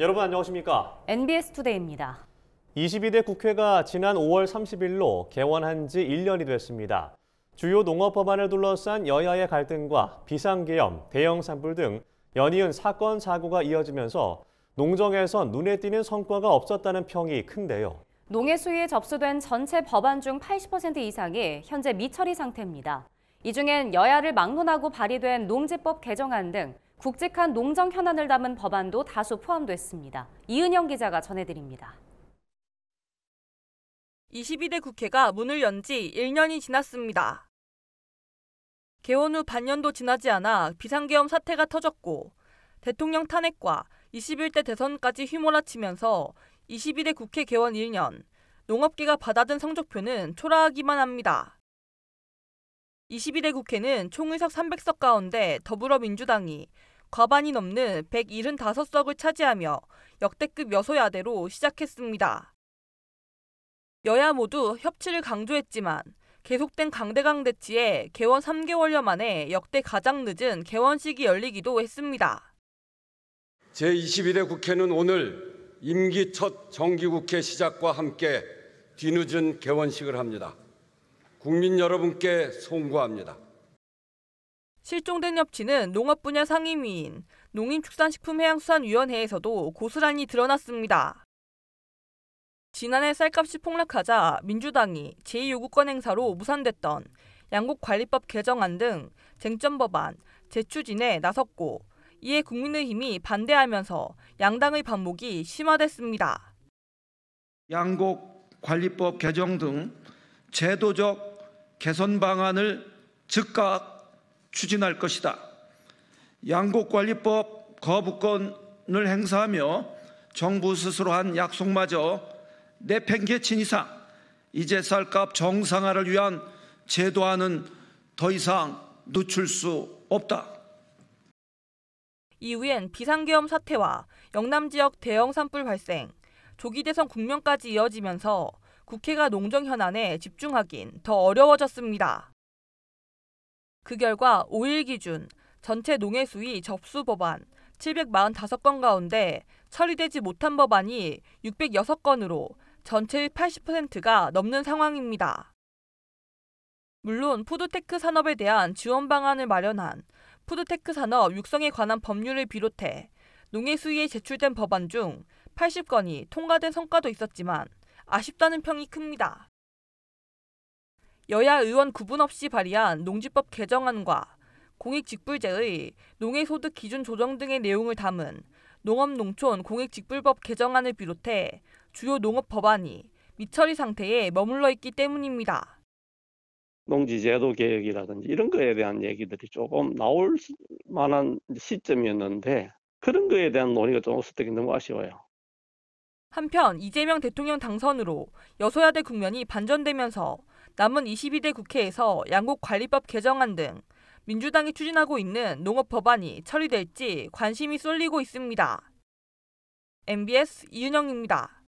여러분 안녕하십니까? NBS 투데이입니다. 22대 국회가 지난 5월 30일로 개원한 지 1년이 됐습니다. 주요 농업 법안을 둘러싼 여야의 갈등과 비상계엄, 대형 산불 등 연이은 사건, 사고가 이어지면서 농정에선 눈에 띄는 성과가 없었다는 평이 큰데요. 농해 수위에 접수된 전체 법안 중 80% 이상이 현재 미처리 상태입니다. 이 중엔 여야를 막론하고 발의된 농지법 개정안 등 굵직한 농정 현안을 담은 법안도 다수 포함됐습니다. 이은영 기자가 전해드립니다. 22대 국회가 문을 연 지 1년이 지났습니다. 개원 후 반년도 지나지 않아 비상계엄 사태가 터졌고 대통령 탄핵과 21대 대선까지 휘몰아치면서 22대 국회 개원 1년, 농업계가 받아든 성적표는 초라하기만 합니다. 22대 국회는 총의석 300석 가운데 더불어민주당이 과반이 넘는 175석을 차지하며 역대급 여소야대로 시작했습니다. 여야 모두 협치를 강조했지만 계속된 강대강 대치에 개원 3개월여 만에 역대 가장 늦은 개원식이 열리기도 했습니다. 제21대 국회는 오늘 임기 첫 정기국회 시작과 함께 뒤늦은 개원식을 합니다. 국민 여러분께 송구합니다. 실종된 협치는 농업 분야 상임위인 농림축산식품해양수산위원회에서도 고스란히 드러났습니다. 지난해 쌀값이 폭락하자 민주당이 제2요구권 행사로 무산됐던 양곡관리법 개정안 등 쟁점 법안 재추진에 나섰고 이에 국민의힘이 반대하면서 양당의 반목이 심화됐습니다. 양곡관리법 개정 등 제도적 개선 방안을 즉각 추진할 것이다. 양곡관리법 거부권을 행사하며 정부 스스로 한 약속마저 내팽개친 이상 이제 쌀값 정상화를 위한 제도안은 더 이상 늦출 수 없다. 이후엔 비상계엄 사태와 영남 지역 대형 산불 발생, 조기 대선 국면까지 이어지면서 국회가 농정 현안에 집중하긴 더 어려워졌습니다. 그 결과 5일 기준 전체 농해 수위 접수 법안 745건 가운데 처리되지 못한 법안이 606건으로 전체의 80%가 넘는 상황입니다. 물론 푸드테크 산업에 대한 지원 방안을 마련한 푸드테크 산업 육성에 관한 법률을 비롯해 농해 수위에 제출된 법안 중 80건이 통과된 성과도 있었지만 아쉽다는 평이 큽니다. 여야 의원 구분 없이 발의한 농지법 개정안과 공익직불제의 농해소득 기준 조정 등의 내용을 담은 농업농촌 공익직불법 개정안을 비롯해 주요 농업 법안이 미처리 상태에 머물러 있기 때문입니다. 농지제도 개혁이라든지 이런 거에 대한 얘기들이 조금 나올 만한 시점이었는데 그런 거에 대한 논의가 좀 없었던 게 너무 아쉬워요. 한편 이재명 대통령 당선으로 여소야대 국면이 반전되면서 남은 22대 국회에서 양곡관리법 개정안 등 민주당이 추진하고 있는 농업 법안이 처리될지 관심이 쏠리고 있습니다. MBS 이은영입니다.